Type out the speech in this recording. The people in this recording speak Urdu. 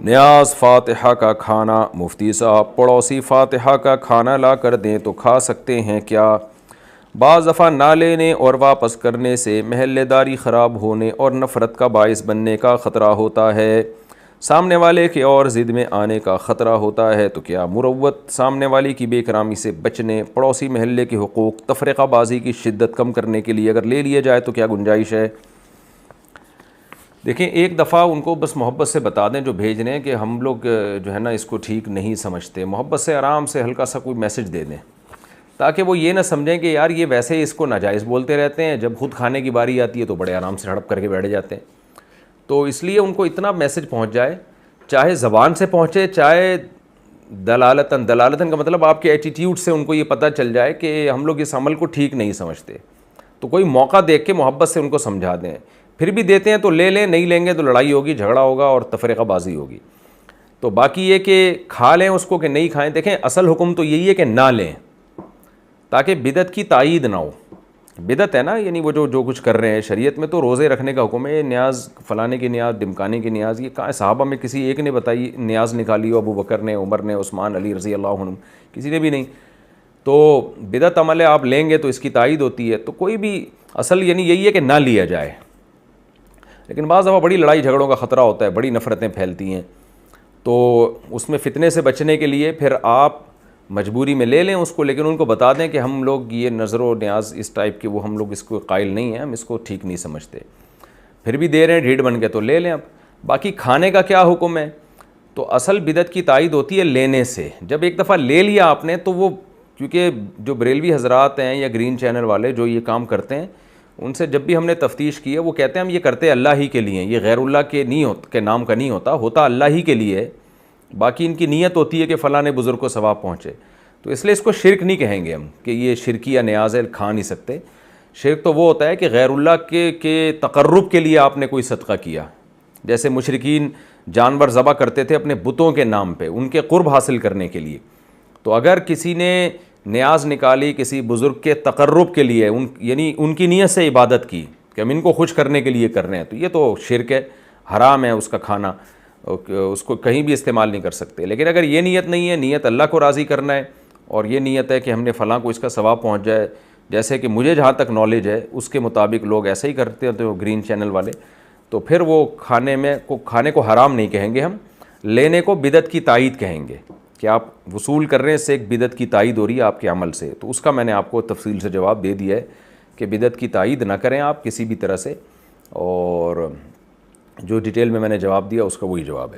نیاز فاتحہ کا کھانا، مفتی صاحب پڑوسی فاتحہ کا کھانا لا کر دیں تو کھا سکتے ہیں کیا؟ بعض دفعہ نہ لینے اور واپس کرنے سے محلے داری خراب ہونے اور نفرت کا باعث بننے کا خطرہ ہوتا ہے، سامنے والے کے اور ضد میں آنے کا خطرہ ہوتا ہے، تو کیا مروت سامنے والی کی بے اکرامی سے بچنے، پڑوسی محلے کے حقوق، تفرقہ بازی کی شدت کم کرنے کے لیے اگر لے لیا جائے تو کیا گنجائش ہے؟ دیکھیں، ایک دفعہ ان کو بس محبت سے بتا دیں جو بھیج رہے ہیں کہ ہم لوگ جو ہے نا اس کو ٹھیک نہیں سمجھتے، محبت سے آرام سے ہلکا سا کوئی میسج دے دیں تاکہ وہ یہ نہ سمجھیں کہ یار یہ ویسے ہی اس کو ناجائز بولتے رہتے ہیں، جب خود کھانے کی باری آتی ہے تو بڑے آرام سے ہڑپ کر کے بیٹھ جاتے ہیں۔ تو اس لیے ان کو اتنا میسج پہنچ جائے، چاہے زبان سے پہنچے، چاہے دلالتاً کا مطلب آپ کے ایٹیٹیوڈ سے ان کو یہ پتہ چل جائے کہ ہم لوگ اس عمل کو ٹھیک نہیں سمجھتے، تو کوئی موقع دیکھ کے محبت سے ان کو سمجھا دیں۔ پھر بھی دیتے ہیں تو لے لیں، نہیں لیں گے تو لڑائی ہوگی، جھگڑا ہوگا اور تفرقہ بازی ہوگی۔ تو باقی یہ کہ کھا لیں اس کو کہ نہیں کھائیں، دیکھیں اصل حکم تو یہی ہے کہ نہ لیں تاکہ بدعت کی تائید نہ ہو۔ بدعت ہے نا، یعنی وہ جو کچھ کر رہے ہیں شریعت میں تو روزے رکھنے کا حکم ہے، یہ نیاز فلانے کی نیاز، ڈمکانے کی نیاز، یہ کہاں صحابہ میں کسی ایک نے بتائی نیاز نکالی ہو؟ ابو بکر نے، عمر نے، عثمان، علی رضی اللہ عنہ، کسی نے بھی نہیں۔ تو بدعت عمل ہے، آپ لیں گے تو اس کی تائید ہوتی ہے، تو کوئی بھی اصل یعنی یہی ہے کہ نہ لیا جائے۔ لیکن بعض دفعہ بڑی لڑائی جھگڑوں کا خطرہ ہوتا ہے، بڑی نفرتیں پھیلتی ہیں، تو اس میں فتنے سے بچنے کے لیے پھر آپ مجبوری میں لے لیں اس کو، لیکن ان کو بتا دیں کہ ہم لوگ یہ نظر و نیاز اس ٹائپ کے وہ ہم لوگ اس کو قائل نہیں ہیں، ہم اس کو ٹھیک نہیں سمجھتے۔ پھر بھی دے رہے ہیں ڈھیڑ بن کے تو لے لیں۔ اب باقی کھانے کا کیا حکم ہے؟ تو اصل بدعت کی تائید ہوتی ہے لینے سے۔ جب ایک دفعہ لے لیا آپ نے تو وہ، کیونکہ جو بریلوی حضرات ہیں یا گرین چینل والے جو یہ کام کرتے ہیں، ان سے جب بھی ہم نے تفتیش کی ہے وہ کہتے ہیں ہم یہ کرتے اللہ ہی کے لیے، یہ غیر اللہ کے نہیں کے نام کا نہیں ہوتا اللہ ہی کے لیے، باقی ان کی نیت ہوتی ہے کہ فلاں بزرگ کو ثواب پہنچے۔ تو اس لیے اس کو شرک نہیں کہیں گے ہم کہ یہ شرکی یا نیاز ہے، کھا نہیں سکتے۔ شرک تو وہ ہوتا ہے کہ غیر اللہ کے تقرب کے لیے آپ نے کوئی صدقہ کیا، جیسے مشرکین جانور ذبح کرتے تھے اپنے بتوں کے نام پہ، ان کے قرب حاصل کرنے کے لیے۔ تو اگر کسی نے نیاز نکالی کسی بزرگ کے تقرب کے لیے، یعنی ان کی نیت سے عبادت کی کہ ہم ان کو خوش کرنے کے لیے کر رہے ہیں، تو یہ تو شرک ہے، حرام ہے اس کا کھانا، اس کو کہیں بھی استعمال نہیں کر سکتے۔ لیکن اگر یہ نیت نہیں ہے، نیت اللہ کو راضی کرنا ہے، اور یہ نیت ہے کہ ہم نے فلاں کو اس کا ثواب پہنچ جائے، جیسے کہ مجھے جہاں تک نالج ہے اس کے مطابق لوگ ایسے ہی کرتے ہیں تو گرین چینل والے، تو پھر وہ کھانے کو حرام نہیں کہیں گے ہم، لینے کو بدعت کی تائید کہیں گے کہ آپ وصول کر رہے ہیں، اس سے ایک بدعت کی تائید ہو رہی ہے آپ کے عمل سے۔ تو اس کا میں نے آپ کو تفصیل سے جواب دے دیا ہے کہ بدعت کی تائید نہ کریں آپ کسی بھی طرح سے، اور جو ڈیٹیل میں نے جواب دیا اس کا وہی جواب ہے۔